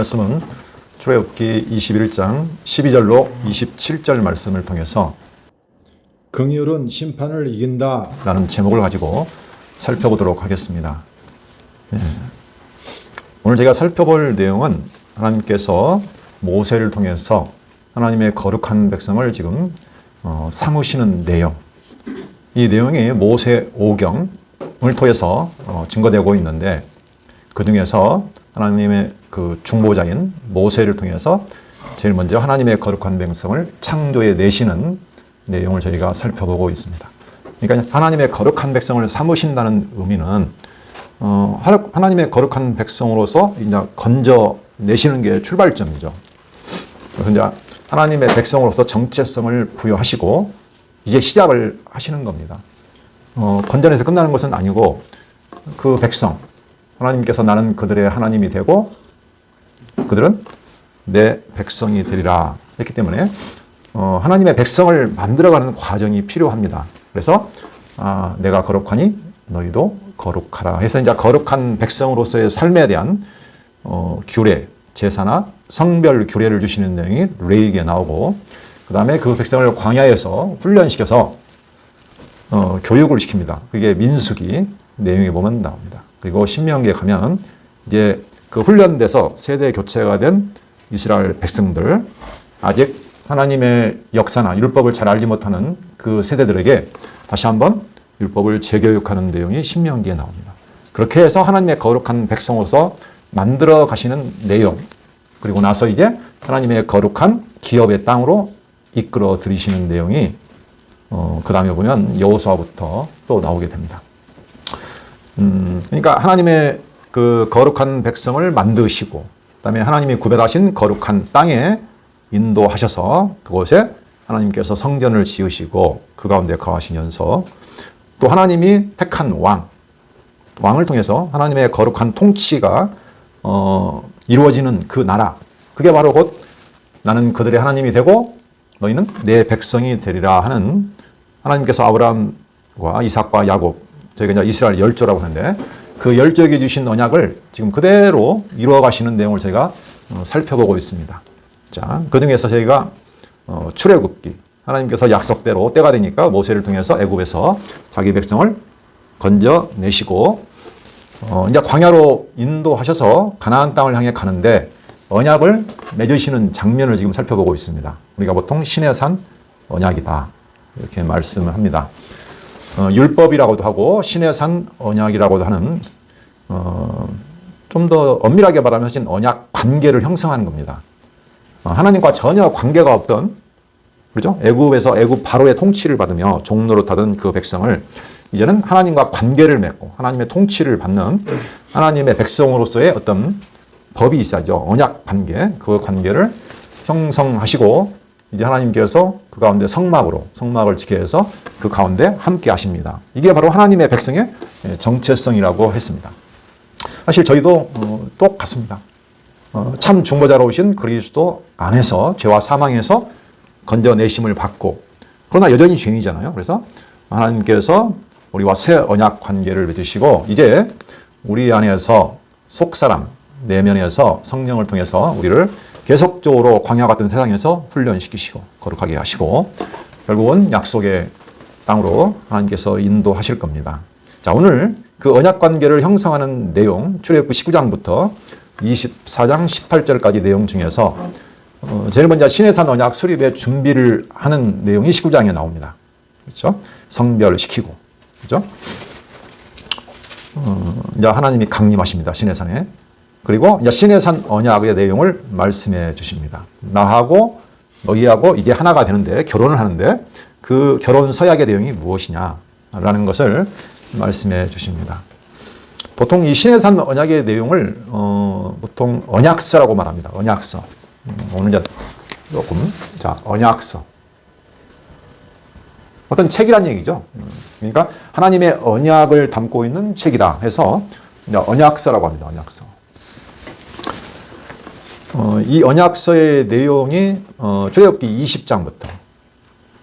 말씀은 출애굽기 21장 12절로 27절 말씀을 통해서 긍휼은 심판을 이긴다 라는 제목을 가지고 살펴보도록 하겠습니다. 오늘 제가 살펴볼 내용은 하나님께서 모세를 통해서 하나님의 거룩한 백성을 지금 삼으시는 내용, 이 내용이 모세 오경을 통해서 증거되고 있는데, 그 중에서 하나님의 그 중보자인 모세를 통해서 제일 먼저 하나님의 거룩한 백성을 창조해 내시는 내용을 저희가 살펴보고 있습니다. 그러니까 하나님의 거룩한 백성을 삼으신다는 의미는 하나님의 거룩한 백성으로서 이제 건져 내시는 게 출발점이죠. 그래서 이제 하나님의 백성으로서 정체성을 부여하시고 이제 시작을 하시는 겁니다. 건져내서 끝나는 것은 아니고, 그 백성, 하나님께서 나는 그들의 하나님이 되고 그들은 내 백성이 되리라 했기 때문에 하나님의 백성을 만들어가는 과정이 필요합니다. 그래서 내가 거룩하니 너희도 거룩하라 해서 이제 거룩한 백성으로서의 삶에 대한 규례, 제사나 성별 규례를 주시는 내용이 레위기에 나오고, 그 다음에 그 백성을 광야에서 훈련시켜서 교육을 시킵니다. 그게 민수기 내용에 보면 나옵니다. 그리고 신명기에 가면 이제 그 훈련돼서 세대 교체가 된 이스라엘 백성들, 아직 하나님의 역사나 율법을 잘 알지 못하는 그 세대들에게 다시 한번 율법을 재교육하는 내용이 신명기에 나옵니다. 그렇게 해서 하나님의 거룩한 백성으로서 만들어 가시는 내용, 그리고 나서 이제 하나님의 거룩한 기업의 땅으로 이끌어 들이시는 내용이 그 다음에 보면 여호수아부터 또 나오게 됩니다. 그러니까 하나님의 그 거룩한 백성을 만드시고, 그 다음에 하나님이 구별하신 거룩한 땅에 인도하셔서 그곳에 하나님께서 성전을 지으시고 그 가운데 거하시면서, 또 하나님이 택한 왕을 통해서 하나님의 거룩한 통치가 이루어지는 그 나라, 그게 바로 곧 나는 그들의 하나님이 되고 너희는 내 백성이 되리라 하는, 하나님께서 아브라함과 이삭과 야곱, 저희가 이제 이스라엘 열조라고 하는데 그 열조에게 주신 언약을 지금 그대로 이루어 가시는 내용을 저희가 살펴보고 있습니다. 자, 그 중에서 저희가 출애굽기, 하나님께서 약속대로 때가 되니까 모세를 통해서 애굽에서 자기 백성을 건져내시고 이제 광야로 인도하셔서 가나안 땅을 향해 가는데 언약을 맺으시는 장면을 지금 살펴보고 있습니다. 우리가 보통 신의 산 언약이다 이렇게 말씀을 합니다. 율법이라고도 하고 신의 산 언약이라고도 하는, 좀 더 엄밀하게 말하면 사실 언약 관계를 형성하는 겁니다. 하나님과 전혀 관계가 없던, 그렇죠? 애굽에서 애굽 바로의 통치를 받으며 종노릇하던 그 백성을 이제는 하나님과 관계를 맺고 하나님의 통치를 받는 하나님의 백성으로서의 어떤 법이 있어야죠. 언약 관계, 그 관계를 형성하시고 이제 하나님께서 그 가운데 성막을 지게 해서 그 가운데 함께 하십니다. 이게 바로 하나님의 백성의 정체성이라고 했습니다. 사실 저희도 똑같습니다. 참 중보자로 오신 그리스도 안에서 죄와 사망에서 건져내심을 받고, 그러나 여전히 죄인이잖아요. 그래서 하나님께서 우리와 새 언약 관계를 맺으시고 이제 우리 안에서 속사람, 내면에서 성령을 통해서 우리를 계속적으로 광야 같은 세상에서 훈련시키시고 거룩하게 하시고 결국은 약속의 땅으로 하나님께서 인도하실 겁니다. 자, 오늘 그 언약 관계를 형성하는 내용, 출애굽기 19장부터 24장 18절까지 내용 중에서 제일 먼저 시내산 언약 수립의 준비를 하는 내용이 19장에 나옵니다. 그렇죠? 성별시키고, 그렇죠? 이제 하나님이 강림하십니다. 시내산에. 그리고 이제 시내산 언약의 내용을 말씀해 주십니다. 나하고 너희하고 이제 하나가 되는데, 결혼을 하는데 그 결혼 서약의 내용이 무엇이냐라는 것을 말씀해 주십니다. 보통 이 시내산 언약의 내용을 보통 언약서라고 말합니다. 언약서. 오늘 이제 조금, 자, 언약서. 어떤 책이란 얘기죠. 그러니까 하나님의 언약을 담고 있는 책이다 해서 언약서라고 합니다. 언약서. 이 언약서의 내용이 출애굽기 20장부터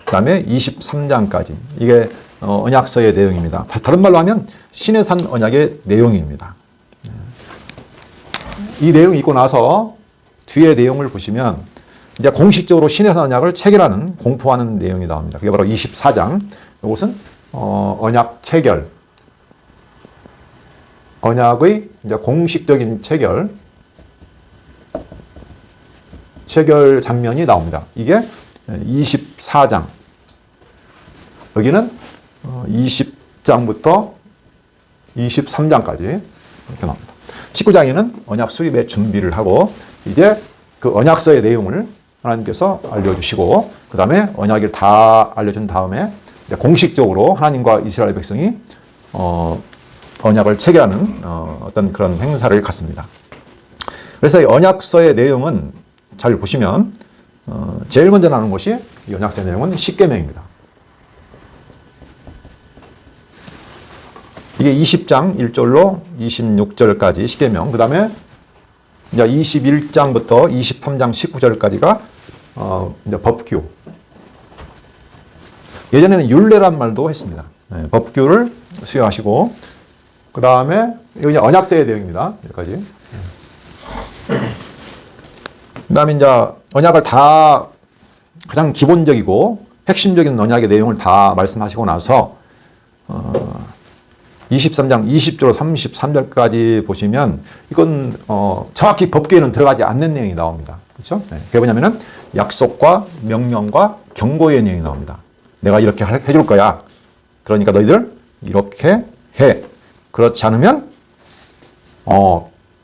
그 다음에 23장까지 이게 언약서의 내용입니다. 다른 말로 하면 시내산 언약의 내용입니다. 이 내용이 있고 나서 뒤에 내용을 보시면 이제 공식적으로 신의 언약을 체결하는, 공포하는 내용이 나옵니다. 그게 바로 24장. 이것은 언약 체결, 언약의 이제 공식적인 체결 장면이 나옵니다. 이게 24장. 여기는 20장부터 23장까지 이렇게 나옵니다. 19장에는 언약 수립의 준비를 하고 이제 그 언약서의 내용을 하나님께서 알려주시고 그 다음에 언약을 다 알려준 다음에 이제 공식적으로 하나님과 이스라엘 백성이 언약을 체결하는 어떤 그런 행사를 갖습니다. 그래서 이 언약서의 내용은 잘 보시면 제일 먼저 나오는 것이 이 언약서의 내용은 십계명입니다. 이게 20장 1절로 26절까지 십계명, 그 다음에 이제 21장부터 23장 19절까지가 이제 법규. 예전에는 율례란 말도 했습니다. 네, 법규를 수여하시고 그 다음에 이거 이제 언약서의 내용입니다. 여기까지. 그 다음에 이제 언약을 다 가장 기본적이고 핵심적인 언약의 내용을 다 말씀하시고 나서 23장 20절 33절까지 보시면 이건 정확히 법규에는 들어가지 않는 내용이 나옵니다. 그렇죠? 네. 그게 뭐냐면은 약속과 명령과 경고의 내용이 나옵니다. 내가 이렇게 해줄 거야. 그러니까 너희들 이렇게 해. 그렇지 않으면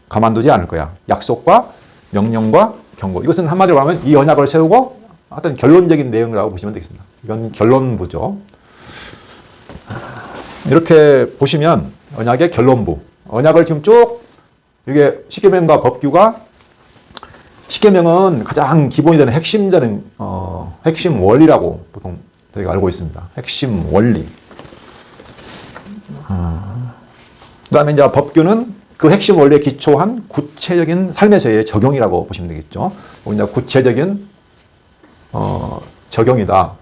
가만두지 않을 거야. 약속과 명령과 경고. 이것은 한마디로 하면 이 언약을 세우고 어떤 결론적인 내용이라고 보시면 되겠습니다. 이건 결론부죠. 이렇게 보시면 언약의 결론부. 언약을 지금 쭉 이게 십계명과 법규가 십계명은 가장 기본이 되는 핵심되는 핵심 원리라고 보통 저희가 알고 있습니다. 핵심 원리. 그다음에 이제 법규는 그 핵심 원리에 기초한 구체적인 삶에서의 적용이라고 보시면 되겠죠. 이제 구체적인 적용이다.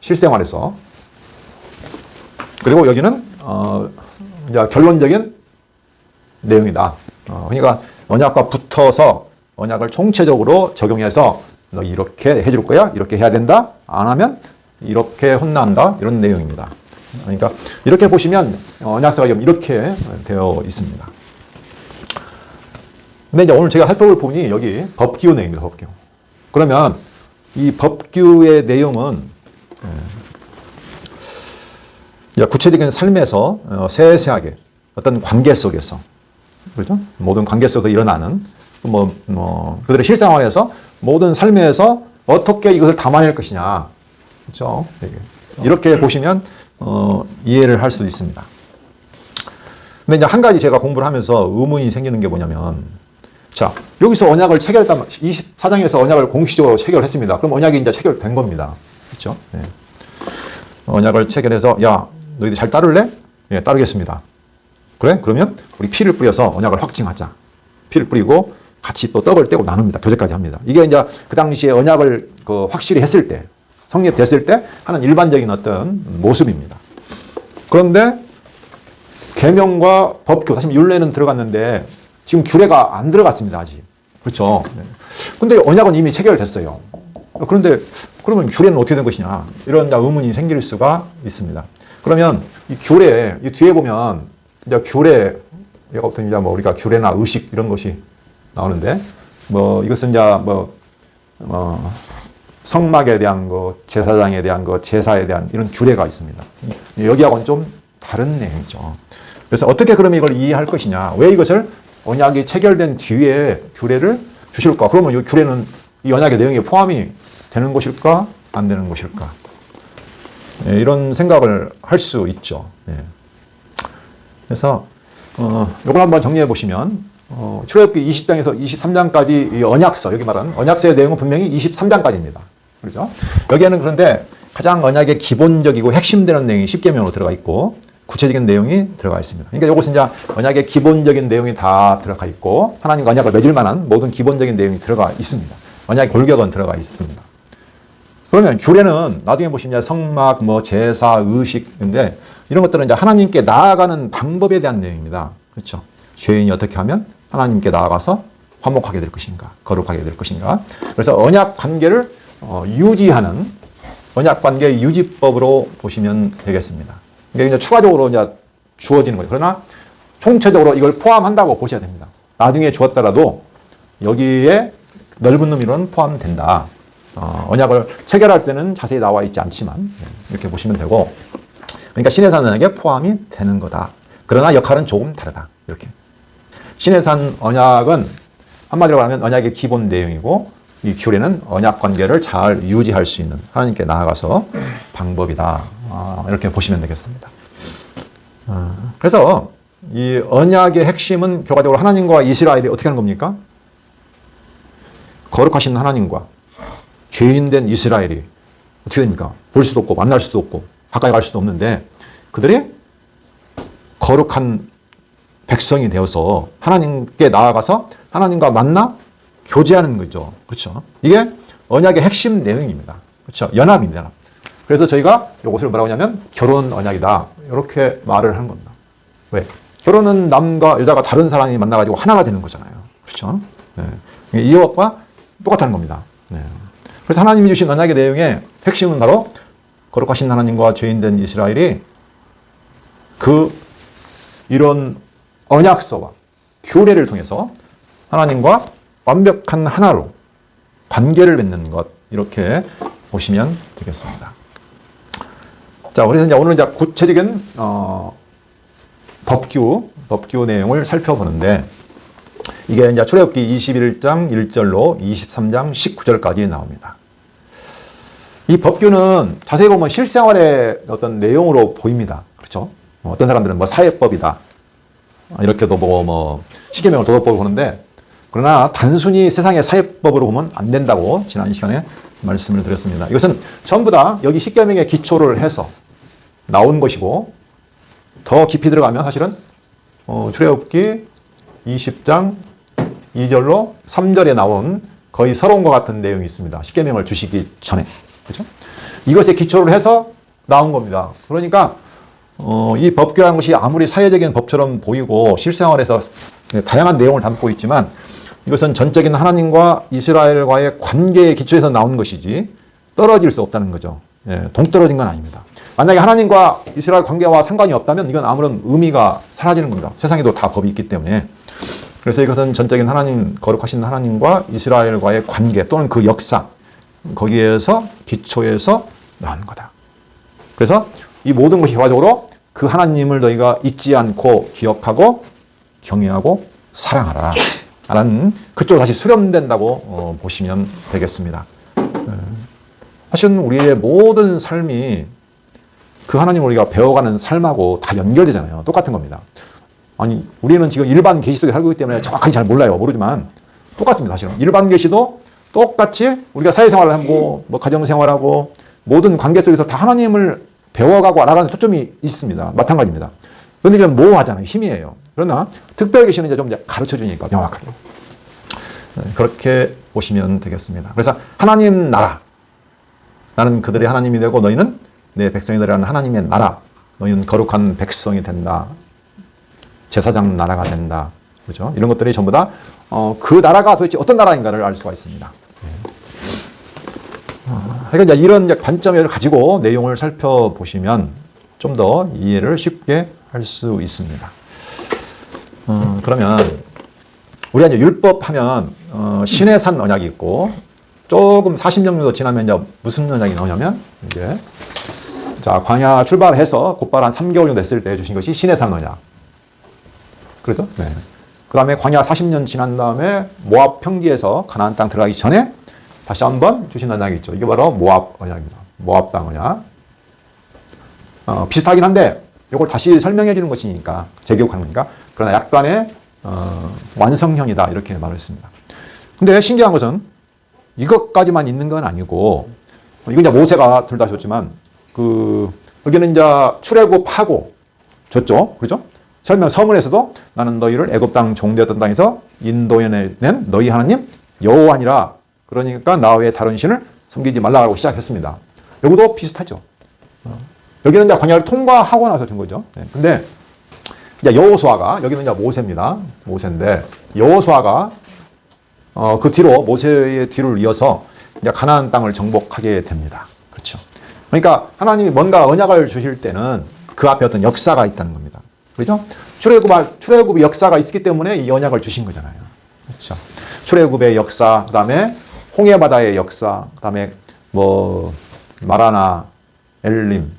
실생활에서. 그리고 여기는 이제 결론적인 내용이다. 그러니까 언약과 붙어서 언약을 총체적으로 적용해서 너 이렇게 해줄 거야, 이렇게 해야 된다. 안 하면 이렇게 혼난다. 이런 내용입니다. 그러니까 이렇게 보시면 언약서가 이렇게 되어 있습니다. 근데 이제 오늘 제가 살펴볼 부분이 여기 법규 내용입니다. 법규. 그러면 이 법규의 내용은 구체적인 삶에서 세세하게 어떤 관계 속에서, 그렇죠? 모든 관계 속에서 일어나는 그들의 실생활에서 모든 삶에서 어떻게 이것을 담아낼 것이냐, 그렇죠? 이렇게 보시면 이해를 할 수 있습니다. 근데 이제 한 가지 제가 공부를 하면서 의문이 생기는 게 뭐냐면, 자, 여기서 언약을 체결했단 24장에서 언약을 공식적으로 체결했습니다. 그럼 언약이 이제 체결된 겁니다. 그렇죠? 네. 언약을 체결해서 야, 너희들 잘 따를래? 예, 따르겠습니다. 그래? 그러면 우리 피를 뿌려서 언약을 확증하자. 피를 뿌리고 같이 또 떡을 떼고 나눕니다. 교제까지 합니다. 이게 이제 그 당시에 언약을 확실히 했을 때, 성립됐을 때 하는 일반적인 어떤 모습입니다. 그런데 계명과 법규, 사실 율례는 들어갔는데 지금 규례가 안 들어갔습니다. 아직. 그렇죠? 근데 언약은 이미 체결됐어요. 그런데 그러면 규례는 어떻게 된 것이냐, 이런 의문이 생길 수가 있습니다. 그러면 이 규례, 이 뒤에 보면 이제 규례, 이것은 이제 우리가 규례나 의식 이런 것이 나오는데, 이것은 이제 성막에 대한 것, 제사장에 대한 것, 제사에 대한 이런 규례가 있습니다. 여기하고는 좀 다른 내용이죠. 그래서 어떻게 그러면 이걸 이해할 것이냐, 왜 이것을 언약이 체결된 뒤에 규례를 주실까? 그러면 이 규례는 이 언약의 내용에 포함이 되는 것일까? 안 되는 것일까? 예, 이런 생각을 할 수 있죠. 예. 그래서 이걸 한번 정리해 보시면 출애굽기 20장에서 23장까지 이 언약서, 여기 말하는 언약서의 내용은 분명히 23장까지입니다. 그렇죠? 여기에는 그런데 가장 언약의 기본적이고 핵심되는 내용이 십계명으로 들어가 있고 구체적인 내용이 들어가 있습니다. 그러니까 이것은 이제 언약의 기본적인 내용이 다 들어가 있고 하나님과 언약을 맺을 만한 모든 기본적인 내용이 들어가 있습니다. 언약의 골격은 들어가 있습니다. 그러면 규례는 나중에 보시면 성막, 제사, 의식인데 이런 것들은 이제 하나님께 나아가는 방법에 대한 내용입니다. 그렇죠? 죄인이 어떻게 하면 하나님께 나아가서 화목하게 될 것인가, 거룩하게 될 것인가. 그래서 언약 관계를 유지하는 언약 관계 유지법으로 보시면 되겠습니다. 이게 이제 추가적으로 이제 주어지는 거죠. 그러나 총체적으로 이걸 포함한다고 보셔야 됩니다. 나중에 주었더라도 여기에 넓은 의미로는 포함된다. 언약을 체결할 때는 자세히 나와 있지 않지만 이렇게 보시면 되고, 그러니까 신의 산 언약에 포함이 되는 거다. 그러나 역할은 조금 다르다. 이렇게. 신의 산 언약은 한마디로 말하면 언약의 기본 내용이고, 이 규례는 언약 관계를 잘 유지할 수 있는 하나님께 나아가서 방법이다. 이렇게 보시면 되겠습니다. 그래서 이 언약의 핵심은 결과적으로 하나님과 이스라엘이 어떻게 하는 겁니까? 거룩하신 하나님과 죄인된 이스라엘이 어떻게 됩니까? 볼 수도 없고 만날 수도 없고 가까이 갈 수도 없는데 그들이 거룩한 백성이 되어서 하나님께 나아가서 하나님과 만나 교제하는 거죠. 그렇죠? 이게 언약의 핵심 내용입니다. 그렇죠? 연합입니다. 그래서 저희가 이것을 뭐라고 하냐면 결혼 언약이다. 이렇게 말을 한 겁니다. 왜? 결혼은 남과 여자가 다른 사람이 만나가지고 하나가 되는 거잖아요. 그렇죠? 네. 이것과 똑같다는 겁니다. 네. 그래서 하나님이 주신 언약의 내용의 핵심은 바로 거룩하신 하나님과 죄인된 이스라엘이 이런 언약서와 규례를 통해서 하나님과 완벽한 하나로 관계를 맺는 것, 이렇게 보시면 되겠습니다. 자, 그래서 이제 오늘 이제 구체적인 법규 내용을 살펴보는데, 이게 이제 출애굽기 21장 1절로 23장 19절까지 나옵니다. 이 법규는 자세히 보면 실생활의 어떤 내용으로 보입니다. 그렇죠? 어떤 사람들은 뭐 사회법이다, 이렇게도 보고 뭐 시계명을 도덕법을 보는데, 그러나 단순히 세상의 사회법으로 보면 안 된다고 지난 시간에 말씀을 드렸습니다. 이것은 전부 다 여기 십계명에 기초를 해서 나온 것이고, 더 깊이 들어가면 사실은 출애굽기 20장 2절로 3절에 나온 거의 서론과 같은 내용이 있습니다. 십계명을 주시기 전에. 그렇죠? 이것에 기초를 해서 나온 겁니다. 그러니까 이 법규라는 것이 아무리 사회적인 법처럼 보이고 실생활에서 다양한 내용을 담고 있지만, 이것은 전적인 하나님과 이스라엘과의 관계에 기초해서 나온 것이지 떨어질 수 없다는 거죠. 예, 동떨어진 건 아닙니다. 만약에 하나님과 이스라엘 관계와 상관이 없다면 이건 아무런 의미가 사라지는 겁니다. 세상에도 다 법이 있기 때문에. 그래서 이것은 전적인 하나님, 거룩하신 하나님과 이스라엘과의 관계 또는 그 역사, 거기에서 기초해서 나온 거다. 그래서 이 모든 것이 결과적으로 그 하나님을 너희가 잊지 않고 기억하고 경외하고 사랑하라 라는, 그쪽으로 다시 수렴된다고 보시면 되겠습니다. 사실은 우리의 모든 삶이 그 하나님을 우리가 배워가는 삶하고 다 연결되잖아요. 똑같은 겁니다. 아니, 우리는 지금 일반 계시 속에 살고 있기 때문에 정확하게 잘 몰라요. 모르지만 똑같습니다. 사실은 일반 계시도 똑같이 우리가 사회생활을 하고 뭐 가정생활하고 모든 관계 속에서 다 하나님을 배워가고 알아가는 초점이 있습니다. 마찬가지입니다. 그런데 이제 모호하잖아요. 희미해요. 그러나 특별 계시는 이제 좀 가르쳐 주니까 명확하게. 그렇게 보시면 되겠습니다. 그래서 하나님 나라, 나는 그들의 하나님이 되고 너희는 내 백성이 되라는 하나님의 나라, 너희는 거룩한 백성이 된다, 제사장 나라가 된다, 그렇죠? 이런 것들이 전부 다 그 나라가 도대체 어떤 나라인가를 알 수가 있습니다. 그러니까 이제 이런 이제 관점을 가지고 내용을 살펴보시면 좀 더 이해를 쉽게 할 수 있습니다. 그러면 우리가 이제 율법 하면 신의 산 언약이 있고, 조금 40년 정도 지나면 이제 무슨 언약이 나오냐면, 이제 자, 광야 출발해서 곧바로 한 3개월 정도 됐을 때 주신 것이 신의 산 언약. 그렇죠? 네. 그 다음에 광야 40년 지난 다음에 모압 평지에서 가나안 땅 들어가기 전에 다시 한번 주신 언약이 있죠. 이게 바로 모압 언약입니다. 모압 땅 언약. 비슷하긴 한데 이걸 다시 설명해 주는 것이니까, 재교육하는 거니까. 그러나 약간의 완성형이다, 이렇게 말을 했습니다. 근데 신기한 것은 이것까지만 있는 건 아니고, 이건 이제 모세가 둘 다 줬지만, 여기는 이제 출애굽하고 줬죠. 그렇죠? 설명 서문에서도 나는 너희를 애굽 땅 종되었던 땅에서 인도해낸 너희 하나님 여호와니라. 그러니까 나 외에 다른 신을 섬기지 말라고 시작했습니다. 여기도 비슷하죠. 여기는 이제 광야를 통과하고 나서 준 거죠. 네. 근데 이제 여호수아가, 여기는 이제 모세입니다. 모세인데 여호수아가 그 뒤로 모세의 뒤를 이어서 이제 가나안 땅을 정복하게 됩니다. 그렇죠. 그러니까 하나님이 뭔가 언약을 주실 때는 그 앞에 어떤 역사가 있다는 겁니다. 그렇죠? 출애굽의 역사가 있기 때문에 이 언약을 주신 거잖아요. 그렇죠. 출애굽의 역사, 그다음에 홍해 바다의 역사, 그다음에 뭐 마라나, 엘림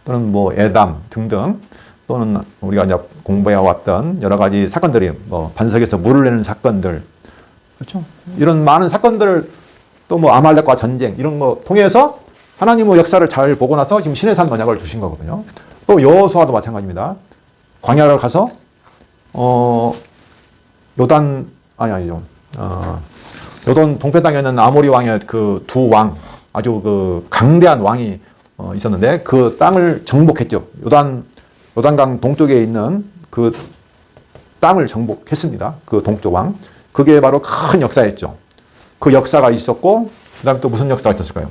또는 뭐 에담 등등, 또는 우리가 이제 공부해 왔던 여러 가지 사건들이 뭐 반석에서 물을 내는 사건들, 그렇죠? 이런 많은 사건들을, 또 뭐 아말렉과 전쟁 이런 거 통해서 하나님의 역사를 잘 보고 나서 지금 시내산 언약을 주신 거거든요. 또 여호수아도 마찬가지입니다. 광야를 가서 요단 동편 땅에 있는 아모리 왕의 그 두 왕, 아주 그 강대한 왕이 있었는데 그 땅을 정복했죠. 요단강 동쪽에 있는 그 땅을 정복했습니다. 그 동쪽 왕. 그게 바로 큰 역사였죠. 그 역사가 있었고, 그 다음에 또 무슨 역사가 있었을까요?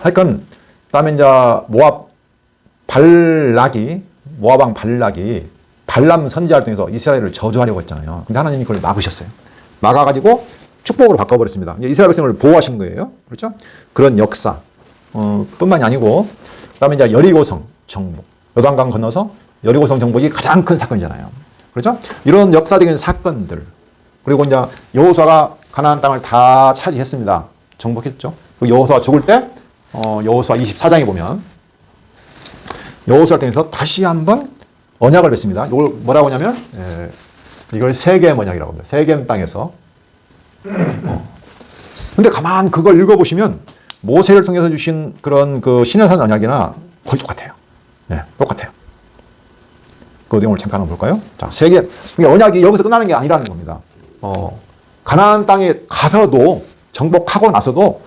하여간, 그 다음에 이제 모압 왕 발락이 발람 선지자를 통해서 이스라엘을 저주하려고 했잖아요. 근데 하나님이 그걸 막으셨어요. 막아가지고 축복으로 바꿔버렸습니다. 이스라엘 백성을 보호하신 거예요. 그렇죠? 그런 역사, 뿐만이 아니고, 그 다음에 이제 여리고성 정복. 요단강 건너서 여리고성 정복이 가장 큰 사건이잖아요. 그렇죠? 이런 역사적인 사건들. 그리고 이제 여호수아가 가나안 땅을 다 차지했습니다. 정복했죠. 여호수아 죽을 때, 여호수아 24장에 보면, 여호수아를 통해서 다시 한번 언약을 맺습니다. 이걸 뭐라고 하냐면, 이걸 세겜 언약이라고 합니다. 세겜 땅에서. 근데 가만 그걸 읽어보시면, 모세를 통해서 주신 그런 그 시내산 언약이나 거의 똑같아요. 네, 똑같아요. 그 내용을 잠깐 한번 볼까요? 자, 세겜. 그러니까 언약이 여기서 끝나는 게 아니라는 겁니다. 가나안 땅에 가서도, 정복하고 나서도,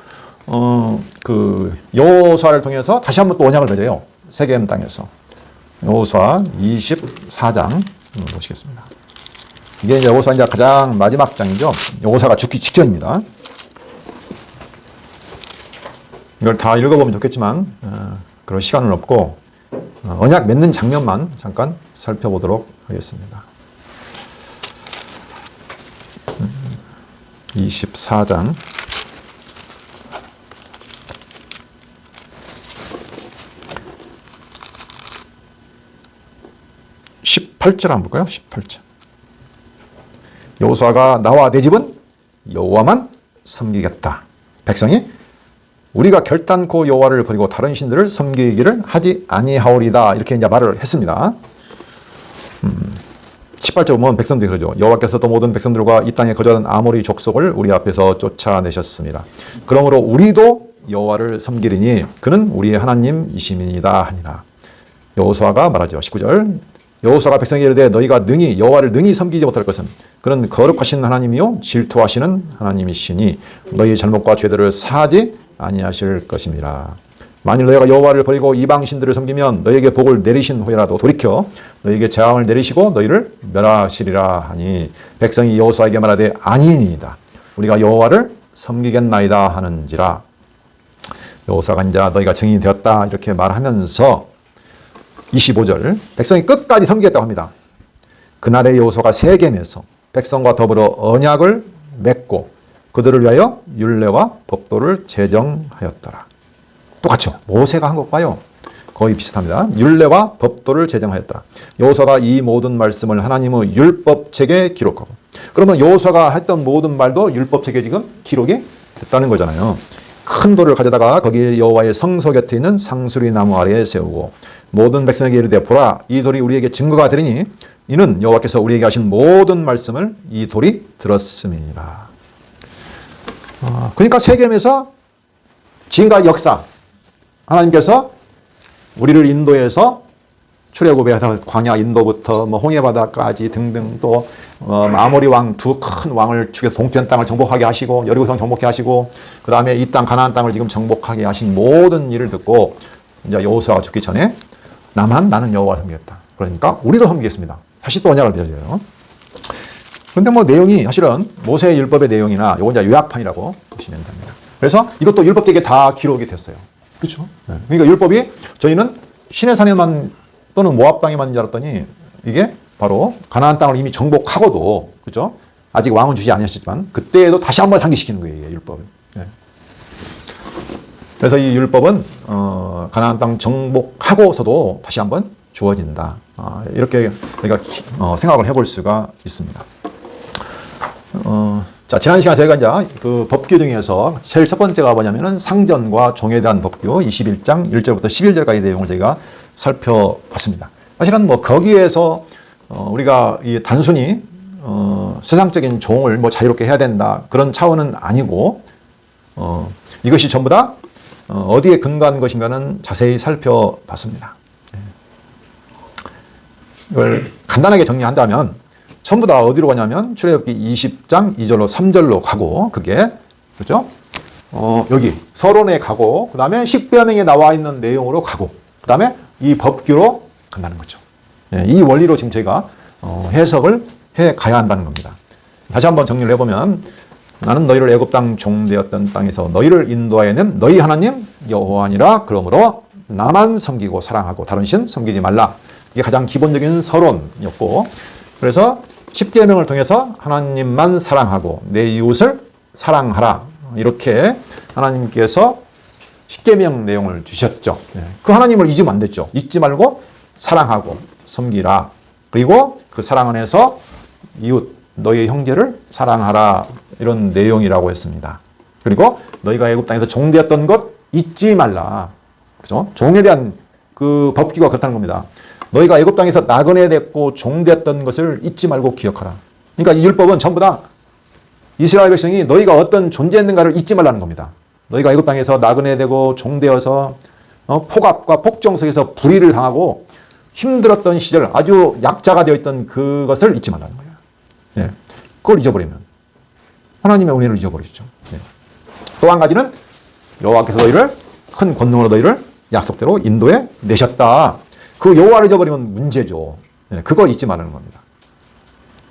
그 여호수아를 통해서 다시 한번 또 언약을 맺어요. 세겜 땅에서. 여호수아 24장 보시겠습니다. 이게 이제 여호수아 이제 가장 마지막 장이죠. 여호수아가 죽기 직전입니다. 이걸 다 읽어보면 좋겠지만 그런 시간은 없고 언약 맺는 장면만 잠깐 살펴보도록 하겠습니다. 24장 18절 한번 볼까요? 18절. 여호수아가 나와 내 집은 여호와만 섬기겠다. 백성이 우리가 결단코 여호와를 버리고 다른 신들을 섬기기를 하지 아니하오리다. 이렇게 이제 말을 했습니다. 18절 보면 백성들이 그러죠. 여호와께서 또 모든 백성들과 이 땅에 거주하는 아모리 족속을 우리 앞에서 쫓아내셨습니다. 그러므로 우리도 여호와를 섬기리니 그는 우리의 하나님이심이니이다 하니라. 여호수아가 말하죠. 19절. 여호수아가 백성에게 이르되 너희가 능히 여호와를 능히 섬기지 못할 것은 그는 거룩하신 하나님이요 질투하시는 하나님이시니 너희 잘못과 죄들을 사하지 아니하실 것임이라. 만일 너희가 여호와를 버리고 이방 신들을 섬기면 너희에게 복을 내리신 후에라도 돌이켜 너희에게 재앙을 내리시고 너희를 멸하시리라 하니 백성이 여호수아에게 말하되 아니니이다. 우리가 여호와를 섬기겠나이다 하는지라. 여호수아가 이제 너희가 증인이 되었다 이렇게 말하면서 25절 백성이 끝까지 섬기겠다고 합니다. 그날의 여호수아가 세겜에서 백성과 더불어 언약을 맺고 그들을 위하여 율례와 법도를 제정하였더라. 똑같죠. 모세가 한 것과요 거의 비슷합니다. 율례와 법도를 제정하였더라. 여호수아가 이 모든 말씀을 하나님의 율법책에 기록하고, 그러면 여호수아가 했던 모든 말도 율법책에 지금 기록이 됐다는 거잖아요. 큰 돌을 가져다가 거기 여호와의 성소 곁에 있는 상수리 나무 아래에 세우고 모든 백성에게 이르되 보라 이 돌이 우리에게 증거가 되리니 이는 여호와께서 우리에게 하신 모든 말씀을 이 돌이 들었음이니라. 그러니까 세겜에서 지금까지 역사, 하나님께서 우리를 인도해서 출애굽의 광야 인도부터 뭐 홍해바다까지 등등 또 아모리 왕 두 큰 왕을 죽여 동편 땅을 정복하게 하시고 여리고성 정복하게 하시고 그 다음에 이 땅 가나안 땅을 지금 정복하게 하신 모든 일을 듣고 이제 여호수아가 죽기 전에 나는 여호와 섬기겠다. 그러니까 우리도 섬기겠습니다. 다시 또 언약을 맺어요. 그런데 뭐 내용이 사실은 모세의 율법의 내용이나 요건 이제 요약판이라고 보시면 됩니다. 그래서 이것도 율법책에 다 기록이 됐어요. 그렇죠? 그러니까 율법이 저희는 시내산에만 또는 모압 땅에만 줄 알았더니 이게 바로 가나안 땅을 이미 정복하고도, 그죠? 아직 왕은 주지 아니었지만 그때에도 다시 한번 상기시키는 거예요, 율법을. 예. 그래서 이 율법은 가나안 땅 정복하고서도 다시 한번 주어진다. 이렇게 우리가 생각을 해볼 수가 있습니다. 자, 지난 시간에 저희가 이제 그 법규 중에서 제일 첫 번째가 뭐냐면은 상전과 종에 대한 법규 21장 1절부터 11절까지 내용을 저희가 살펴봤습니다. 사실은 뭐 거기에서 우리가 이 단순히 세상적인 종을 뭐 자유롭게 해야 된다 그런 차원은 아니고 이것이 전부 다 어디에 근거한 것인가는 자세히 살펴봤습니다. 이걸 간단하게 정리한다면 전부 다 어디로 가냐면 출애굽기 20장 2절로 3절로 가고, 그게 그렇죠? 여기 서론에 가고, 그 다음에 십계명에 나와 있는 내용으로 가고, 그 다음에 이 법규로 간다는 거죠. 이 원리로 지금 저희가 해석을 해 가야 한다는 겁니다. 다시 한번 정리를 해보면, 나는 너희를 애굽 땅 종되었던 땅에서 너희를 인도하여낸 너희 하나님 여호와니라. 그러므로 나만 섬기고 사랑하고 다른 신 섬기지 말라. 이게 가장 기본적인 서론이었고, 그래서 십계명을 통해서 하나님만 사랑하고 내 이웃을 사랑하라. 이렇게 하나님께서 십계명 내용을 주셨죠. 그 하나님을 잊으면 안 됐죠. 잊지 말고 사랑하고 섬기라. 그리고 그 사랑 안에서 이웃, 너희의 형제를 사랑하라. 이런 내용이라고 했습니다. 그리고 너희가 애굽 땅에서 종되었던 것 잊지 말라. 그죠? 종에 대한 그 법규가 그렇다는 겁니다. 너희가 애굽 땅에서 나그네 됐고 종되었던 것을 잊지 말고 기억하라. 그러니까 이 율법은 전부 다 이스라엘 백성이 너희가 어떤 존재했는가를 잊지 말라는 겁니다. 너희가 애굽 땅에서 나그네 되고 종되어서 폭압과 폭정 속에서 불의를 당하고 힘들었던 시절, 아주 약자가 되어있던 그것을 잊지 말라는 거예요. 네. 그걸 잊어버리면 하나님의 은혜를 잊어버리죠. 네. 또 한 가지는 여호와께서 너희를 큰 권능으로 너희를 약속대로 인도해 내셨다. 그 여호와를 잊어버리면 문제죠. 네. 그거 잊지 말라는 겁니다.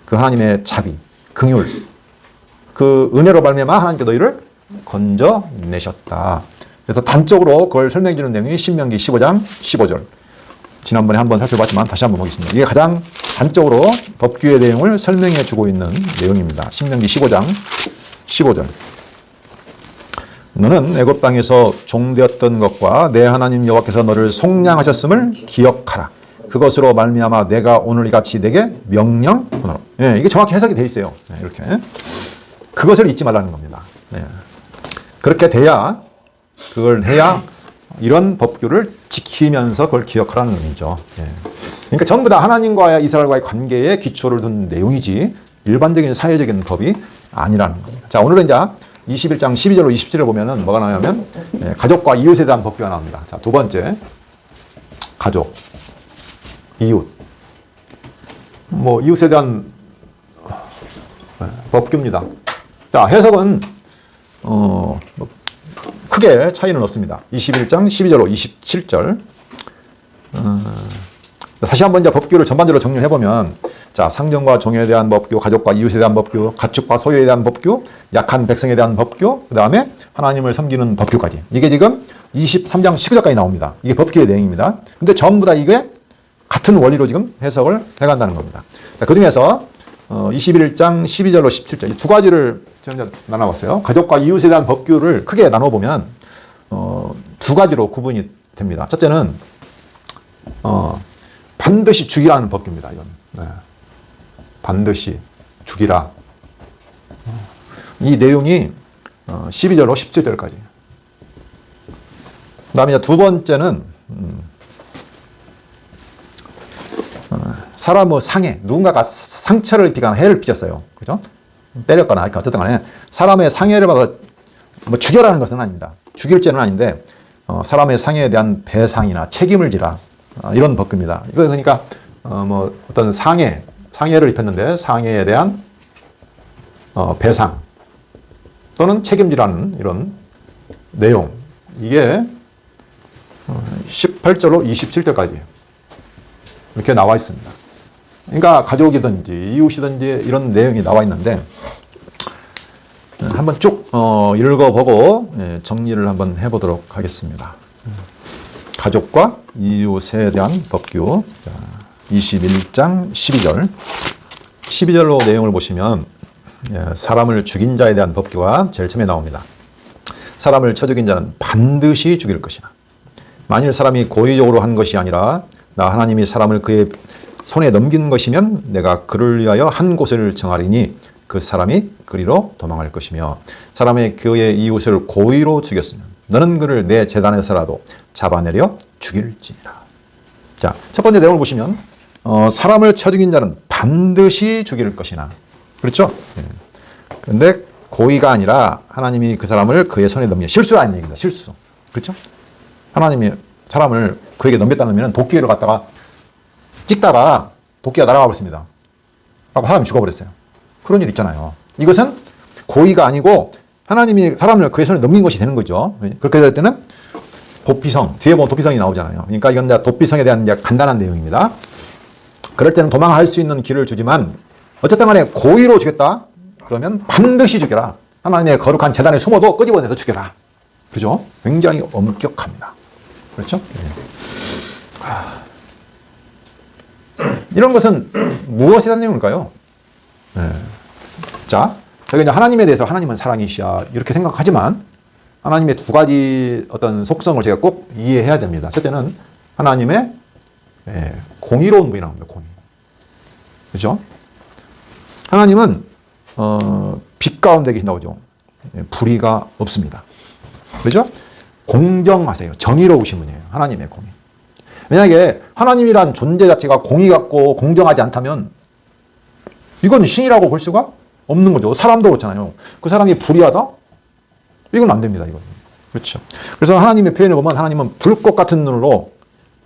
그 하나님의 자비, 긍휼, 그 은혜로 말미암아 하나님께 너희를 건져내셨다. 그래서 단적으로 그걸 설명해 주는 내용이 신명기 15장 15절. 지난번에 한번 살펴봤지만 다시 한번 보겠습니다. 이게 가장 단적으로 법규의 내용을 설명해 주고 있는 내용입니다. 신명기 15장 15절. 너는 애굽 땅에서 종되었던 것과 내 하나님 여호와께서 너를 속량하셨음을 기억하라. 그것으로 말미암아 내가 오늘 이같이 내게 명령하노라. 예, 이게 정확히 해석이 되어 있어요. 네, 이렇게 그것을 잊지 말라는 겁니다. 네. 그렇게 돼야, 그걸 해야 이런 법규를 지키면서 그걸 기억하라는 의미죠. 예. 그러니까 전부 다 하나님과 이스라엘과의 관계에 기초를 둔 내용이지 일반적인 사회적인 법이 아니라는 겁니다. 자, 오늘은 이제 21장 12절로 27절을 보면은 뭐가 나오냐면 가족과 이웃에 대한 법규가 나옵니다. 자, 두 번째, 가족, 이웃. 뭐 이웃에 대한 법규입니다. 자, 해석은 크게 차이는 없습니다. 21장 12절로 27절. 다시 한번 이제 법규를 전반적으로 정리를 해보면, 자, 상전과 종에 대한 법규, 가족과 이웃에 대한 법규, 가축과 소유에 대한 법규, 약한 백성에 대한 법규, 그 다음에 하나님을 섬기는 법규까지. 이게 지금 23장 19절까지 나옵니다. 이게 법규의 내용입니다. 근데 전부 다 이게 같은 원리로 지금 해석을 해간다는 겁니다. 자, 그 중에서 21장 12절로 17절, 이 두 가지를 제가 나눠봤어요. 가족과 이웃에 대한 법규를 크게 나눠보면 두 가지로 구분이 됩니다. 첫째는 반드시 죽이라는 법규입니다. 이건. 네. 반드시 죽이라. 이 내용이 12절로 17절까지. 그 다음에 이제 두 번째는 사람의 상해, 누군가가 상처를 입히거나 해를 끼쳤어요. 그죠? 때렸거나 어쨌든 간에 사람의 상해를 받아 뭐 죽여라는 것은 아닙니다. 죽일 죄는 아닌데 사람의 상해에 대한 배상이나 책임을 지라. 이런 법규입니다. 이거 그러니까 뭐 어떤 상해를 입혔는데 상해에 대한 배상 또는 책임지라는 이런 내용. 이게 18절로 27절까지 이렇게 나와 있습니다. 그러니까 가족이든지 이웃이든지 이런 내용이 나와 있는데 한번 쭉 읽어보고 정리를 한번 해보도록 하겠습니다. 가족과 이웃에 대한 법규. 자, 21장 12절. 12절로 내용을 보시면 사람을 죽인 자에 대한 법규가 제일 처음에 나옵니다. 사람을 쳐 죽인 자는 반드시 죽일 것이나 만일 사람이 고의적으로 한 것이 아니라 나 하나님이 사람을 그의 손에 넘긴 것이면 내가 그를 위하여 한 곳을 정하리니 그 사람이 그리로 도망할 것이며 사람의 그의 이웃을 고의로 죽였으면 너는 그를 내 재단에서라도 잡아내려 죽일지니라. 자, 첫 번째 내용을 보시면 사람을 쳐 죽인 자는 반드시 죽일 것이나, 그렇죠? 그런데 고의가 아니라 하나님이 그 사람을 그의 손에 넘겨, 실수라는 얘기입니다. 실수. 그렇죠? 하나님이 사람을 그에게 넘겼다는 의미는 도끼를 갖다가 찍다가 도끼가 날아가 버렸습니다. 사람이 죽어버렸어요. 그런 일 있잖아요. 이것은 고의가 아니고 하나님이 사람을 그의 손에 넘긴 것이 되는 거죠. 그렇게 될 때는 도피성, 뒤에 보면 도피성이 나오잖아요. 그러니까 이건 도피성에 대한 간단한 내용입니다. 그럴 때는 도망할 수 있는 길을 주지만 어쨌든 간에 고의로 죽였다. 그러면 반드시 죽여라. 하나님의 거룩한 제단에 숨어도 끄집어내서 죽여라. 그죠? 굉장히 엄격합니다. 그렇죠? 이런 것은 무엇에 대한 내용일까요? 자, 저희가 이제 하나님에 대해서 하나님은 사랑이시야 이렇게 생각하지만 하나님의 두 가지 어떤 속성을 제가 꼭 이해해야 됩니다. 첫째는 하나님의 공의로운 분이라는 겁니다. 공의. 그렇죠? 하나님은 빛 가운데 계신다고 하죠. 불의가 없습니다. 그렇죠? 공정하세요. 정의로우신 분이에요. 하나님의 공의. 만약에 하나님이란 존재 자체가 공의 같고 공정하지 않다면 이건 신이라고 볼 수가 없는 거죠. 사람도 그렇잖아요. 그 사람이 불의하다? 이건 안 됩니다. 이건. 그렇죠. 그래서 하나님의 표현을 보면 하나님은 불꽃 같은 눈으로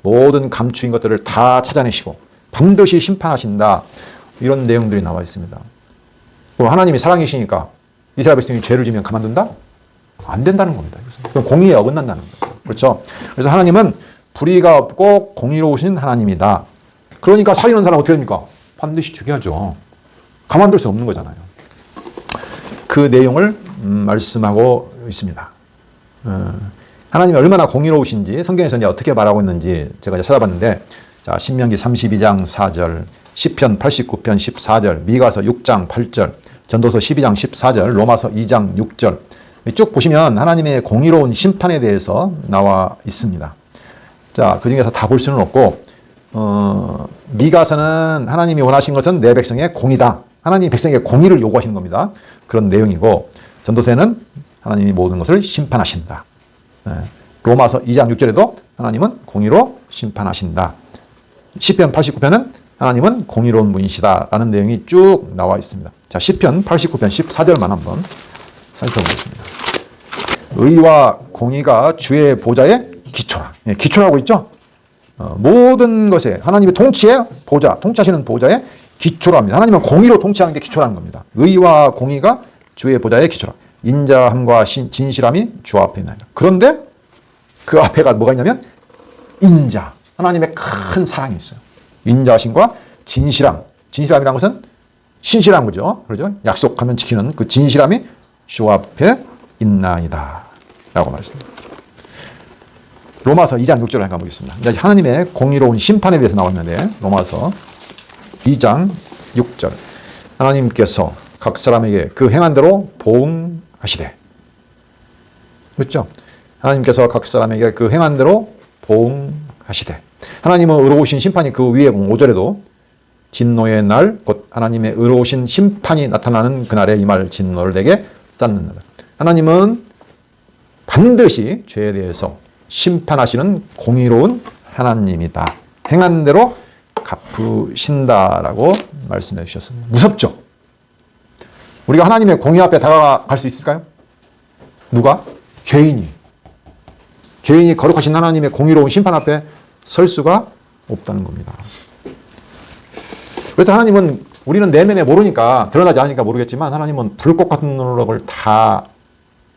모든 감추인 것들을 다 찾아내시고 반드시 심판하신다. 이런 내용들이 나와 있습니다. 그럼 하나님이 사랑이시니까 이스라엘 백성이 죄를 지면 가만둔다? 안 된다는 겁니다. 그럼 공의에 어긋난다는 거죠. 그렇죠. 그래서 하나님은 불의가 없고 공의로우신 하나님이다. 그러니까 살인하는 사람 어떻게 됩니까? 반드시 죽여야죠. 가만둘 수 없는 거잖아요. 그 내용을 말씀하고 있습니다. 하나님이 얼마나 공의로우신지 성경에서 이제 어떻게 말하고 있는지 제가 이제 찾아봤는데, 자, 신명기 32장 4절, 시편 89편 14절, 미가서 6장 8절, 전도서 12장 14절, 로마서 2장 6절. 쭉 보시면 하나님의 공의로운 심판에 대해서 나와 있습니다. 자, 그 중에서 다 볼 수는 없고, 미가서는 하나님이 원하신 것은 내 백성의 공의다. 하나님이 백성에게 공의를 요구하시는 겁니다. 그런 내용이고, 전도서에는 하나님이 모든 것을 심판하신다. 로마서 2장 6절에도 하나님은 공의로 심판하신다. 시편 89편은 하나님은 공의로운 분이시다라는 내용이 쭉 나와 있습니다. 자, 시편 89편 14절만 한번 살펴보겠습니다. 의와 공의가 주의 보좌에 기초라. 기초라고 있죠? 모든 것에 하나님의 통치의 보좌, 통치하시는 보좌에 기초랍니다. 하나님은 공의로 통치하는 게 기초라는 겁니다. 의와 공의가 주의 보좌에 기초라. 인자함과 진실함이 주 앞에 있나이다. 그런데 그 앞에가 뭐가 있냐면 인자, 하나님의 큰 사랑이 있어요. 인자심과 진실함. 진실함이라는 것은 신실한 거죠. 그렇죠? 약속하면 지키는 그 진실함이 주 앞에 있나이다. 라고 말했습니다. 로마서 2장 6절을 한번 보겠습니다. 이제 하나님의 공의로운 심판에 대해서 나왔는데, 로마서 2장 6절. 하나님께서 각 사람에게 그 행한 대로 보응하시되. 그렇죠? 하나님께서 각 사람에게 그 행한 대로 보응하시되. 하나님은 의로우신 심판이 그 위에 5절에도 진노의 날, 곧 하나님의 의로우신 심판이 나타나는 그날에 임할 진노를 내게 쌓는다. 하나님은 반드시 죄에 대해서 심판하시는 공의로운 하나님이다. 행한 대로 갚으신다라고 말씀해 주셨습니다. 무섭죠? 우리가 하나님의 공의 앞에 다가갈 수 있을까요? 누가? 죄인이. 죄인이 거룩하신 하나님의 공의로운 심판 앞에 설 수가 없다는 겁니다. 그래서 하나님은 우리는 내면에 모르니까, 드러나지 않으니까 모르겠지만 하나님은 불꽃 같은 눈으로 그걸 다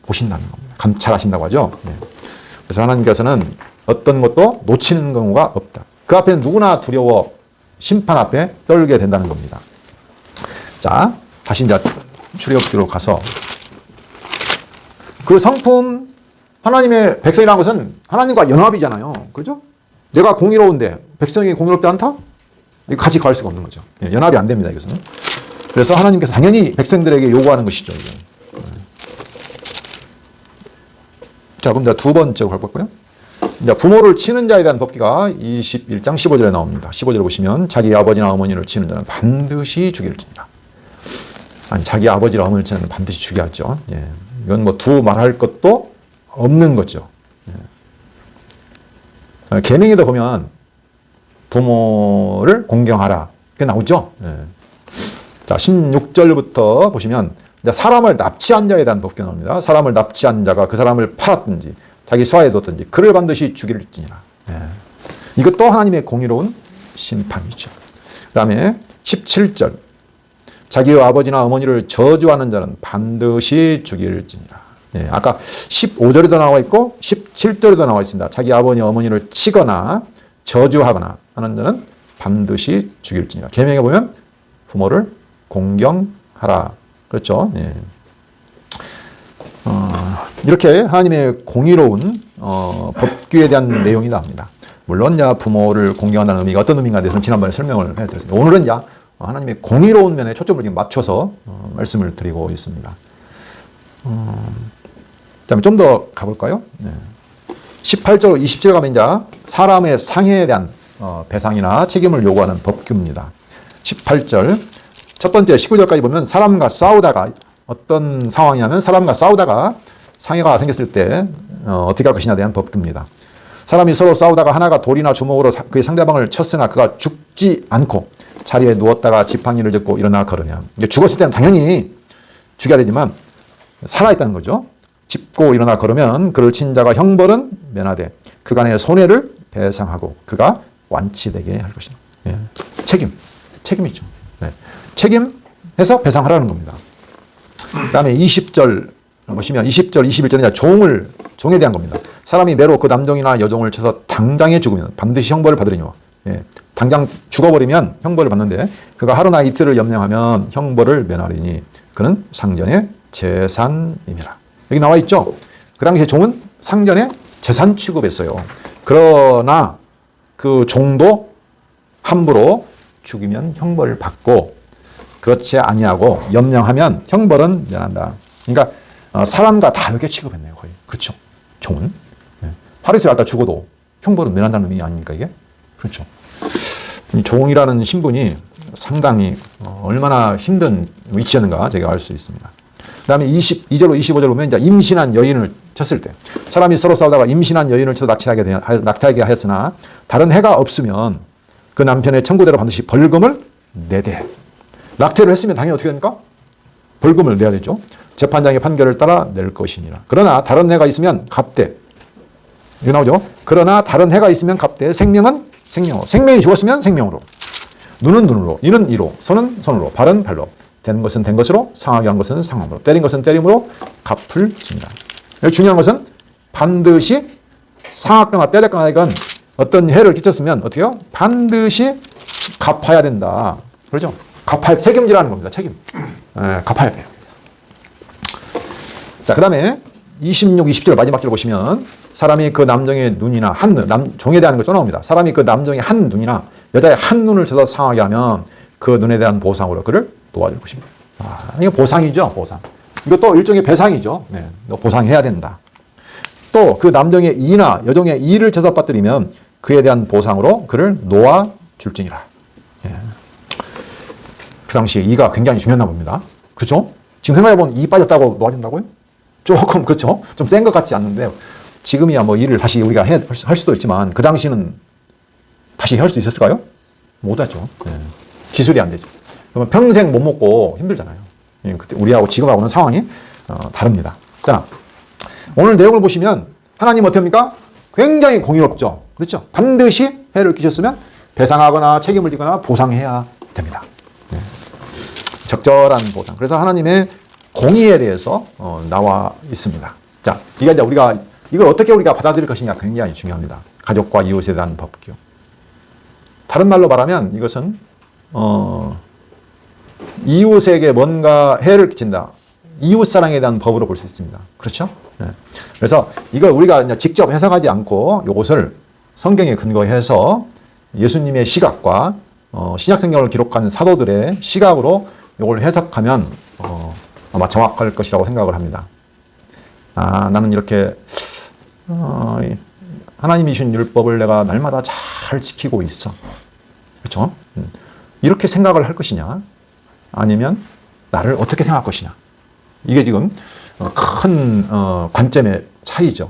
보신다는 겁니다. 감찰하신다고 하죠. 그래서 하나님께서는 어떤 것도 놓치는 경우가 없다. 그 앞에는 누구나 두려워 심판 앞에 떨게 된다는 겁니다. 자, 다시 이제 출애굽기로 가서 그 성품, 하나님의 백성이라는 것은 하나님과 연합이잖아요. 그렇죠? 내가 공의로운데 백성이 공의롭지 않다? 이거 같이 갈 수가 없는 거죠. 연합이 안 됩니다, 이것은. 그래서 하나님께서 당연히 백성들에게 요구하는 것이죠, 이게. 자, 그럼 이제 두 번째로 갈 거고요. 이제 부모를 치는 자에 대한 법규가 21장 15절에 나옵니다. 15절에 보시면 자기 아버지나 어머니를 치는 자는 반드시 죽일지니라. 아니, 자기 아버지나 어머니를 치는 자는 반드시 죽여야죠. 예. 이건 뭐 두 말할 것도 없는 거죠. 예. 계명에도 보면 부모를 공경하라. 그게 나오죠. 예. 자, 16절부터 보시면 이제 사람을 납치한 자에 대한 법규가 나옵니다. 사람을 납치한 자가 그 사람을 팔았든지 자기 수하에 뒀든지 그를 반드시 죽일지니라. 예. 이것도 하나님의 공의로운 심판이죠. 그 다음에 17절 자기의 아버지나 어머니를 저주하는 자는 반드시 죽일지니라. 예. 아까 15절에도 나와 있고 17절에도 나와 있습니다. 자기 아버지 어머니를 치거나 저주하거나 하는 자는 반드시 죽일지니라. 계명에 보면 부모를 공경하라. 그렇죠. 예. 이렇게 하나님의 공의로운 법규에 대한 내용이 나옵니다. 물론 부모를 공경한다는 의미가 어떤 의미인가에 대해서는 지난번에 설명을 해드렸습니다. 오늘은 하나님의 공의로운 면에 초점을 지금 맞춰서 말씀을 드리고 있습니다. 좀 더 가볼까요? 네. 18절, 20절 가면 이제 사람의 상해에 대한 배상이나 책임을 요구하는 법규입니다. 18절 첫 번째 19절까지 보면 사람과 싸우다가 어떤 상황이냐면 사람과 싸우다가 상해가 생겼을 때 어떻게 할 것이냐에 대한 법규입니다. 사람이 서로 싸우다가 하나가 돌이나 주먹으로 그의 상대방을 쳤으나 그가 죽지 않고 자리에 누웠다가 지팡이를 짚고 일어나 걸으냐. 죽었을 때는 당연히 죽여야 되지만 살아있다는 거죠. 짚고 일어나 걸으면 그를 친 자가 형벌은 면하되 그간의 손해를 배상하고 그가 완치되게 할 것이다. 예. 책임이죠. 네. 책임해서 배상하라는 겁니다. 그 다음에 20절 보시면 20절, 21절은 종에 대한 겁니다. 사람이 매로 그 남종이나 여종을 쳐서 당장에 죽으면 반드시 형벌을 받으리니와. 예. 당장 죽어버리면 형벌을 받는데 그가 하루나 이틀을 염려하면 형벌을 면하리니 그는 상전의 재산임이라. 여기 나와 있죠. 그 당시에 종은 상전의 재산 취급했어요. 그러나 그 종도 함부로 죽이면 형벌을 받고 그렇지 아니하고 염려하면 형벌은 면한다. 그러니까 사람과 다르게 취급했네요. 거의. 그렇죠. 종은. 하루 이틀 앓다 죽어도 형벌은 면한다는 의미 아닙니까 이게? 그렇죠. 이 종이라는 신분이 상당히 얼마나 힘든 위치였는가 제가 알 수 있습니다. 그 다음에 22절로 25절 보면 이제 임신한 여인을 쳤을 때 사람이 서로 싸우다가 임신한 여인을 쳐서 낙태하게 하였으나 다른 해가 없으면 그 남편의 청구대로 반드시 벌금을 내되 낙태를 했으면 당연히 어떻게 됩니까? 벌금을 내야 되죠. 재판장의 판결을 따라 낼 것이니라. 그러나 다른 해가 있으면 갑대. 이거 나오죠. 그러나 다른 해가 있으면 갑대. 생명은 생명으로. 생명이 죽었으면 생명으로. 눈은 눈으로. 이는 이로. 손은 손으로. 발은 발로. 된 것은 된 것으로. 상하게 한 것은 상함으로. 때린 것은 때림으로 갚을지니라. 중요한 것은 반드시 상하거나 때렸거나 이건 어떤 해를 끼쳤으면 어떻게 해요? 반드시 갚아야 된다. 그렇죠? 책임지라는 겁니다. 책임. 갚아야 돼요. 자, 그 다음에 26, 20절 마지막 절 보시면 사람이 그 남종의 눈이나 종에 대한 것도 나옵니다. 사람이 그 남종의 한 눈이나 여자의 한 눈을 쳐서 상하게 하면 그 눈에 대한 보상으로 그를 도와줄 것입니다. 이거 보상이죠. 보상. 이것도 일종의 배상이죠. 네, 보상해야 된다. 또 그 남종의 이나 여종의 이를 쳐서 빠뜨리면 그에 대한 보상으로 그를 놓아줄지니라. 예. 그 당시에 이가 굉장히 중요했나 봅니다. 그렇죠? 지금 생각해보면 이 빠졌다고 놓아준다고요? 조금 그렇죠? 좀 센 것 같지 않는데 지금이야 뭐 일을 다시 우리가 할 수도 있지만 그 당시는 다시 할 수 있었을까요? 못하죠. 예. 기술이 안 되죠. 그러면 평생 못 먹고 힘들잖아요. 예. 그때 우리하고 지금하고는 상황이 다릅니다. 자, 오늘 내용을 보시면 하나님 어떻게 합니까? 굉장히 공의롭죠. 그렇죠? 반드시 해를 끼쳤으면 배상하거나 책임을 지거나 보상해야 됩니다. 예. 적절한 보상. 그래서 하나님의 공의에 대해서 나와 있습니다. 자, 이게 이제 우리가 이걸 어떻게 우리가 받아들일 것이냐 굉장히 중요합니다. 가족과 이웃에 대한 법규. 다른 말로 말하면 이것은 이웃에게 뭔가 해를 끼친다. 이웃 사랑에 대한 법으로 볼 수 있습니다. 그렇죠? 네. 그래서 이걸 우리가 직접 해석하지 않고 이것을 성경에 근거해서 예수님의 시각과 신약 성경을 기록한 사도들의 시각으로 이걸 해석하면 아마 정확할 것이라고 생각을 합니다. 나는 이렇게 하나님이 주신 율법을 내가 날마다 잘 지키고 있어. 그렇죠? 이렇게 생각을 할 것이냐, 아니면 나를 어떻게 생각할 것이냐. 이게 지금 큰 관점의 차이죠.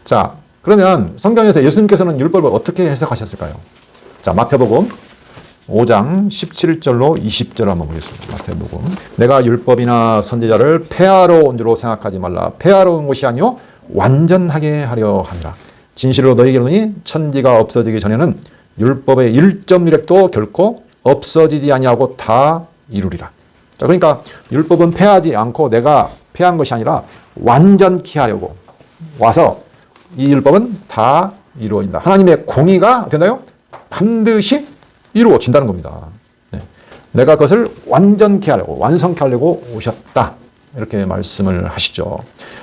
자, 그러면 성경에서 예수님께서는 율법을 어떻게 해석하셨을까요? 자, 마태복음 5장 17절로 20절 한번 보겠습니다. 마태복음. 내가 율법이나 선지자를 폐하러 온 줄로 생각하지 말라. 폐하러 온 것이 아니요 완전하게 하려 함이라. 진실로 너희에게 이르노니 천지가 없어지기 전에는 율법의 1.1획도 결코 없어지지 아니하고 다 이루리라. 자, 그러니까 율법은 폐하지 않고 내가 폐한 것이 아니라 완전케 하려고 와서 이 율법은 다 이루어진다. 하나님의 공의가 되나요? 반드시 이루어진다는 겁니다. 네. 내가 그것을 완전케 하려고, 완성케 하려고 오셨다. 이렇게 말씀을 하시죠.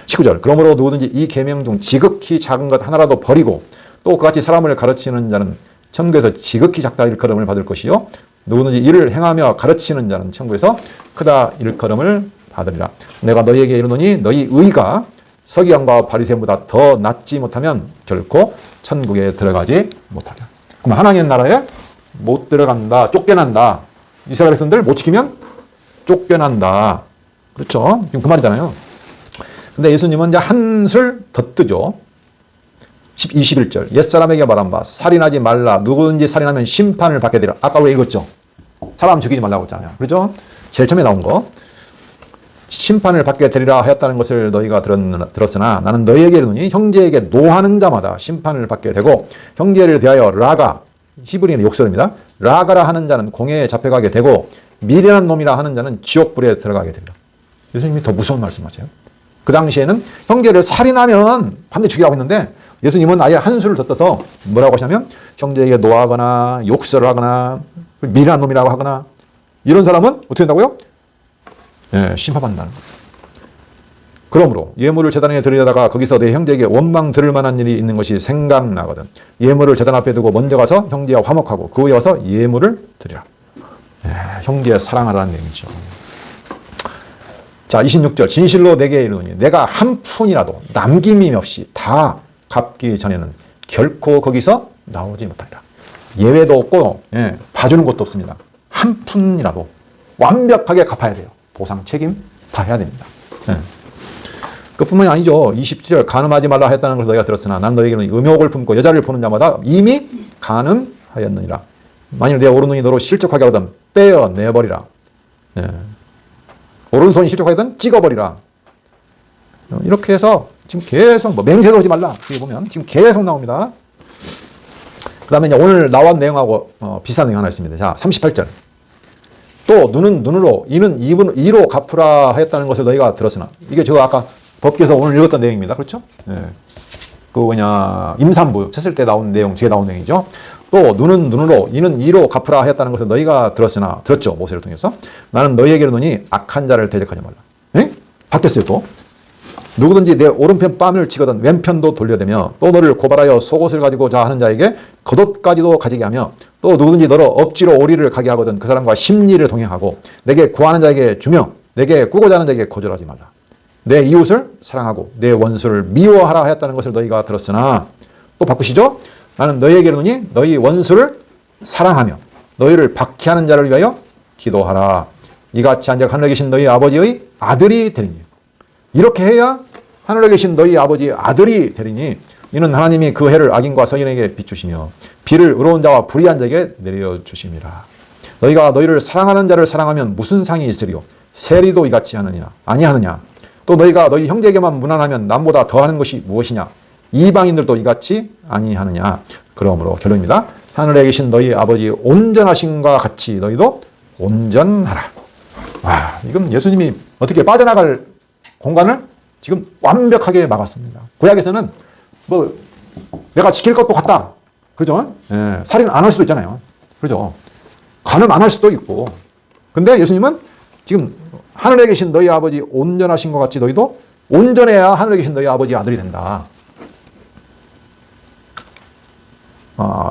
19절. 그러므로 누구든지 이 계명 중 지극히 작은 것 하나라도 버리고 또 그같이 사람을 가르치는 자는 천국에서 지극히 작다 일컬음을 받을 것이요 누구든지 이를 행하며 가르치는 자는 천국에서 크다 일컬음을 받으리라. 내가 너희에게 이르노니 너희 의가 서기관과 바리새인보다 더 낫지 못하면 결코 천국에 들어가지 못하리라. 그럼 하나님 나라에 못 들어간다, 쫓겨난다. 이스라엘 백성들 못 지키면 쫓겨난다. 그렇죠? 지금 그 말이잖아요. 근데 예수님은 이제 한술 더 뜨죠. 21절. 옛사람에게 말한 바 살인하지 말라. 누구든지 살인하면 심판을 받게 되리라. 아까 왜 읽었죠? 사람 죽이지 말라고 했잖아요. 그렇죠? 제일 처음에 나온 거. 심판을 받게 되리라 하였다는 것을 너희가 들었으나 나는 너희에게 이르노니 형제에게 노하는 자마다 심판을 받게 되고 형제를 대하여 라가, 히브리인의 욕설입니다. 라가라 하는 자는 공회에 잡혀가게 되고 미련한 놈이라 하는 자는 지옥불에 들어가게 되리라. 예수님이 더 무서운 말씀하세요. 그 당시에는 형제를 살인하면 반드시 죽이라고 했는데 예수님은 아예 한수를 더 떠서 뭐라고 하시냐면 형제에게 노하거나 욕설을 하거나 미련한 놈이라고 하거나 이런 사람은 어떻게 된다고요? 네, 심판받는다는 거예요. 그러므로 예물을 제단에 드리려다가 거기서 내 형제에게 원망 들을 만한 일이 있는 것이 생각나거든. 예물을 제단 앞에 두고 먼저 가서 형제와 화목하고 그 후에 와서 예물을 드리라. 네, 형제 사랑하라는 내용이죠. 자, 26절. 진실로 내게 이르노니 내가 한 푼이라도 남김이 없이 다 갚기 전에는 결코 거기서 나오지 못하리라. 예외도 없고 봐주는 것도 없습니다. 한 푼이라도 완벽하게 갚아야 돼요. 보상 책임 다 해야 됩니다. 그뿐만이 아니죠. 27절. 간음하지 말라 했다는 것을 너희가 들었으나 나는 너희에게는 음욕을 품고 여자를 보는 자마다 이미 간음하였느니라. 만일 내 오른눈이 너로 실족하게 하거든 빼어내버리라. 오른손이 실족하거든 찍어버리라. 이렇게 해서 지금 계속 맹세도 하지 말라. 여기 보면 지금 계속 나옵니다. 그 다음에 이제 오늘 나온 내용하고 비슷한 내용 하나 있습니다. 자, 38절. 또 눈은 눈으로 이는 이로 갚으라 하였다는 것을 너희가 들었으나 이게 제가 아까 법규에서 오늘 읽었던 내용입니다. 그렇죠? 그 임산부 쳤을 때 나온 내용, 뒤에 나온 내용이죠. 또 눈은 눈으로 이는 이로 갚으라 하였다는 것을 너희가 들었죠. 모세를 통해서. 나는 너희에게 이르노니 악한 자를 대적하지 말라. 네? 바뀌었어요 또. 누구든지 내 오른편 뺨을 치거든 왼편도 돌려대며 또 너를 고발하여 속옷을 가지고자 하는 자에게 겉옷까지도 가지게 하며 또 누구든지 너로 억지로 오리를 가게 하거든 그 사람과 심리를 동행하고 내게 구하는 자에게 주며 내게 꾸고자 하는 자에게 거절하지 말라. 내 이웃을 사랑하고 내 원수를 미워하라 하였다는 것을 너희가 들었으나 또 바꾸시죠. 나는 너희에게 이르노니 너희 원수를 사랑하며 너희를 박해하는 자를 위하여 기도하라. 이같이 한 자가 하늘에 계신 너희 아버지의 아들이 되리니. 이렇게 해야 하늘에 계신 너희 아버지의 아들이 되리니 이는 하나님이 그 해를 악인과 선인에게 비추시며 비를 의로운 자와 불의한 자에게 내려주심이라. 너희가 너희를 사랑하는 자를 사랑하면 무슨 상이 있으리요? 세리도 이같이 하느냐 아니하느냐. 또 너희가 너희 형제에게만 무난하면 남보다 더하는 것이 무엇이냐. 이방인들도 이같이 아니하느냐. 그러므로 결론입니다. 하늘에 계신 너희 아버지 온전하심과 같이 너희도 온전하라. 와, 이건 예수님이 어떻게 빠져나갈 공간을 지금 완벽하게 막았습니다. 구약에서는 내가 지킬 것도 같다. 그죠? 살인 안 할 수도 있잖아요. 그죠? 간음 안 할 수도 있고. 근데 예수님은 지금 하늘에 계신 너희 아버지 온전하신 것 같이 너희도 온전해야 하늘에 계신 너희 아버지 아들이 된다.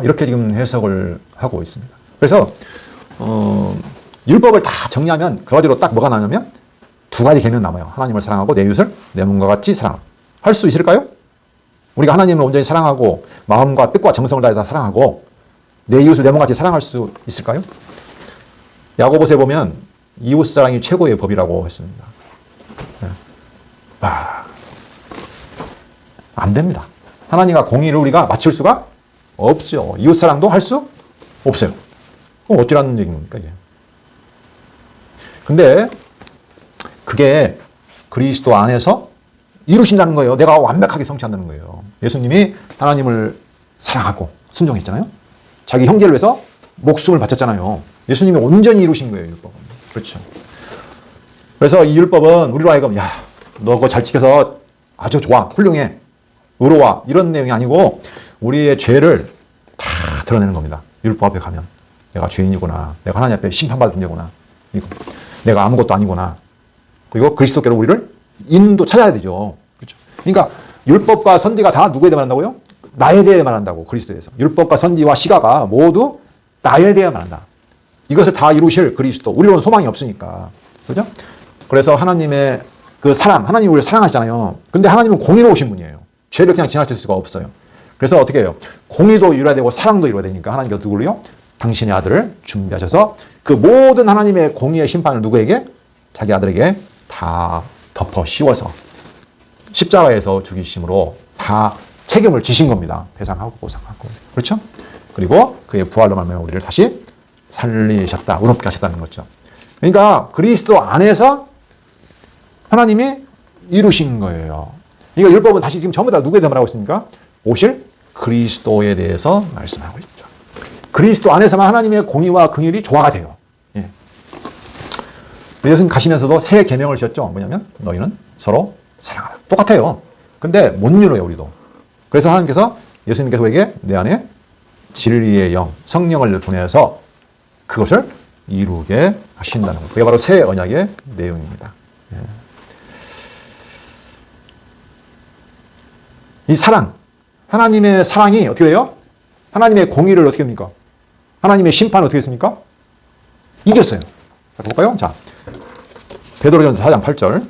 이렇게 지금 해석을 하고 있습니다. 그래서 율법을 다 정리하면 그 가지로 딱 뭐가 나냐면 두 가지 개념 남아요. 하나님을 사랑하고 내 이웃을 내 몸과 같이 사랑하고. 할 수 있을까요? 우리가 하나님을 온전히 사랑하고 마음과 뜻과 정성을 다해 다 사랑하고 내 이웃을 내 몸과 같이 사랑할 수 있을까요? 야고보서에 보면 이웃사랑이 최고의 법이라고 했습니다. 안 됩니다. 하나님과 공의를 우리가 맞출 수가 없죠. 이웃사랑도 할 수 없어요. 그럼 어찌라는 얘기입니까, 이게? 근데 그게 그리스도 안에서 이루신다는 거예요. 내가 완벽하게 성취한다는 거예요. 예수님이 하나님을 사랑하고 순종했잖아요. 자기 형제를 위해서 목숨을 바쳤잖아요. 예수님이 온전히 이루신 거예요, 율법은. 그렇죠. 그래서 이 율법은 우리로 하여금 야, 너 그거 잘 지켜서 아주 좋아, 훌륭해, 의로워 이런 내용이 아니고 우리의 죄를 다 드러내는 겁니다. 율법 앞에 가면 내가 죄인이구나, 내가 하나님 앞에 심판받을 존재구나, 이거 내가 아무것도 아니구나. 그리고 그리스도께로 우리를 찾아야 되죠. 그렇죠. 그러니까 율법과 선지가 다 누구에 대해 말한다고요? 나에 대해 말한다고. 그리스도에 대해서. 율법과 선지와 시가가 모두 나에 대해 말한다. 이것을 다 이루실 그리스도. 우리로는 소망이 없으니까. 그죠? 그래서 하나님의 그 사랑, 하나님이 우리를 사랑하시잖아요. 근데 하나님은 공의로우신 분이에요. 죄를 그냥 지나칠 수가 없어요. 그래서 어떻게 해요? 공의도 이루어야 되고 사랑도 이루어야 되니까 하나님께서 누구를요? 당신의 아들을 준비하셔서 그 모든 하나님의 공의의 심판을 누구에게? 자기 아들에게 다 덮어 씌워서 십자가에서 죽이심으로 다 책임을 지신 겁니다. 배상하고 보상하고. 그렇죠? 그리고 그의 부활로 말미암아 우리를 다시 살리셨다. 의롭게 하셨다는 거죠. 그러니까 그리스도 안에서 하나님이 이루신 거예요. 그러니까 율법은 다시 지금 전부 다 누구에 대해 말하고 있습니까? 오실 그리스도에 대해서 말씀하고 있죠. 그리스도 안에서만 하나님의 공의와 긍휼이 조화가 돼요. 예. 예수님 가시면서도 새 계명을 주셨죠. 뭐냐면 너희는 서로 사랑하라. 똑같아요. 근데 못 이뤄요, 우리도. 그래서 하나님께서 예수님께서 우리에게 내 안에 진리의 영, 성령을 보내서 그것을 이루게 하신다는 것. 그게 바로 새 언약의 내용입니다. 예. 이 사랑, 하나님의 사랑이 어떻게 돼요? 하나님의 공의를 어떻게 합니까? 하나님의 심판을 어떻게 했습니까? 이겼어요. 자, 볼까요? 자, 베드로전서 4장 8절.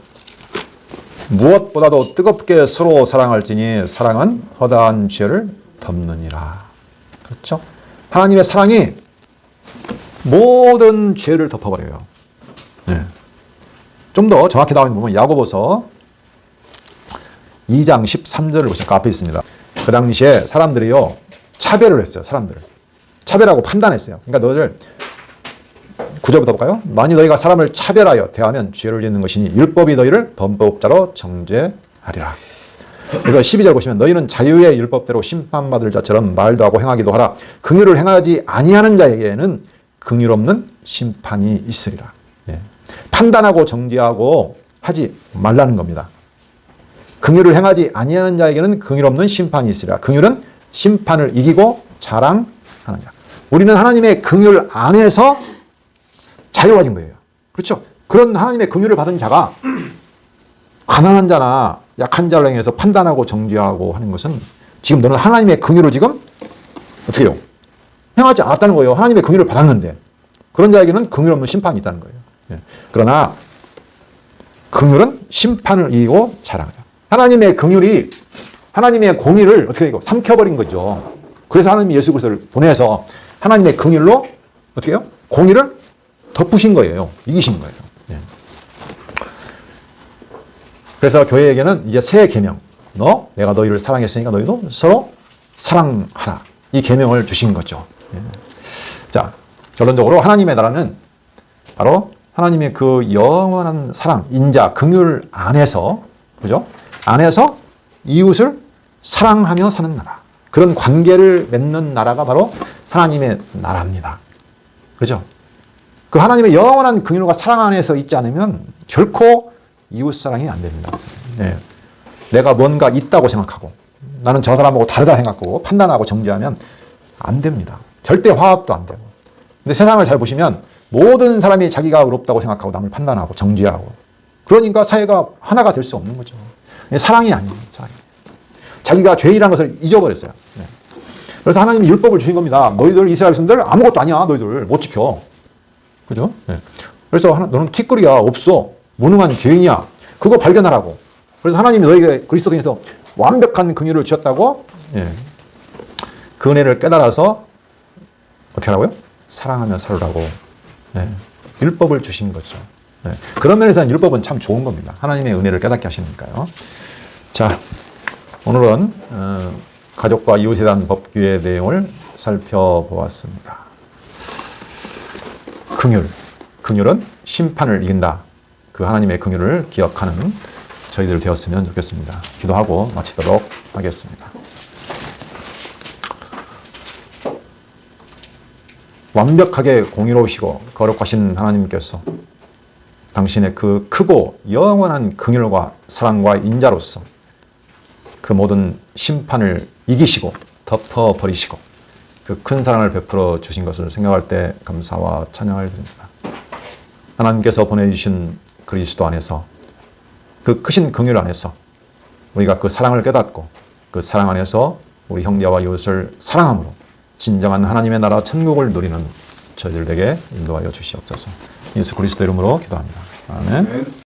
무엇보다도 뜨겁게 서로 사랑할지니 사랑은 허다한 죄를 덮느니라. 그렇죠? 하나님의 사랑이 모든 죄를 덮어버려요. 네. 좀 더 정확히 나와 있는 부분은 야고보서 2장 13절을 보시니까 앞에 있습니다. 그 당시에 사람들이요, 차별을 했어요. 사람들을. 차별하고 판단했어요. 그러니까 너희들 9절부터 볼까요? 만일 너희가 사람을 차별하여 대하면 죄를 짓는 것이니 율법이 너희를 범법자로 정죄하리라. 그래서 12절 보시면 너희는 자유의 율법대로 심판받을 자처럼 말도 하고 행하기도 하라. 긍휼을 행하지 아니하는 자에게는 긍휼 없는 심판이 있으리라. 예. 판단하고 정죄하고 하지 말라는 겁니다. 긍휼을 행하지 아니하는 자에게는 긍휼 없는 심판이 있으리라. 긍휼은 심판을 이기고 자랑하는 자. 우리는 하나님의 긍휼 안에서 자유화진 거예요. 그렇죠? 그런 하나님의 긍휼을 받은 자가 가난한 자나 약한 자를 향해서 판단하고 정죄하고 하는 것은 지금 너는 하나님의 긍휼을 지금 어떻게 해요? 행하지 않았다는 거예요. 하나님의 긍휼을 받았는데 그런 자에게는 긍휼 없는 심판이 있다는 거예요. 예. 그러나 긍휼은 심판을 이기고 자랑하죠. 하나님의 긍휼이 하나님의 공의를 어떻게 해요? 삼켜버린 거죠. 그래서 하나님이 예수 그리스도를 보내서 하나님의 긍휼로 어떻게 해요? 공의를 덮으신 거예요. 이기신 거예요. 예. 그래서 교회에게는 이제 새 계명, 내가 너희를 사랑했으니까 너희도 서로 사랑하라. 이 계명을 주신 거죠. 예. 자, 결론적으로 하나님의 나라는 바로 하나님의 그 영원한 사랑, 인자, 긍휼 안에서, 그죠? 안에서 이웃을 사랑하며 사는 나라. 그런 관계를 맺는 나라가 바로 하나님의 나라입니다. 그죠? 그 하나님의 영원한 긍휼과 사랑 안에서 있지 않으면 결코 이웃 사랑이 안 됩니다. 네. 내가 뭔가 있다고 생각하고 나는 저 사람하고 다르다 생각하고 판단하고 정죄하면 안 됩니다. 절대 화합도 안 되고. 근데 세상을 잘 보시면 모든 사람이 자기가 의롭다고 생각하고 남을 판단하고 정죄하고 그러니까 사회가 하나가 될 수 없는 거죠. 사랑이 아니에요. 사랑이. 자기가 죄인이라는 것을 잊어버렸어요. 네. 그래서 하나님이 율법을 주신 겁니다. 너희들 이스라엘 백성들 아무것도 아니야. 너희들 못 지켜. 그죠? 네. 그래서 너는 티끌이야. 없어. 무능한 죄인이야. 그거 발견하라고. 그래서 하나님이 너에게 그리스도인에서 완벽한 긍휼을 주셨다고. 예. 그 은혜를 깨달아서 어떻게 하라고요? 사랑하며 살으라고. 예. 율법을 주신 거죠. 예. 그런 면에서는 율법은 참 좋은 겁니다. 하나님의 은혜를 깨닫게 하시니까요. 자, 오늘은 가족과 이웃에 대한 법규의 내용을 살펴보았습니다. 긍휼은 심판을 이긴다. 그 하나님의 긍휼을 기억하는 저희들 되었으면 좋겠습니다. 기도하고 마치도록 하겠습니다. 완벽하게 공의로우시고 거룩하신 하나님께서 당신의 그 크고 영원한 긍휼과 사랑과 인자로서 그 모든 심판을 이기시고 덮어버리시고 그 큰 사랑을 베풀어 주신 것을 생각할 때 감사와 찬양을 드립니다. 하나님께서 보내주신 그리스도 안에서 그 크신 긍휼 안에서 우리가 그 사랑을 깨닫고 그 사랑 안에서 우리 형제와 이웃을 사랑함으로 진정한 하나님의 나라 천국을 누리는 저희들에게 인도하여 주시옵소서. 예수 그리스도 이름으로 기도합니다. 아멘.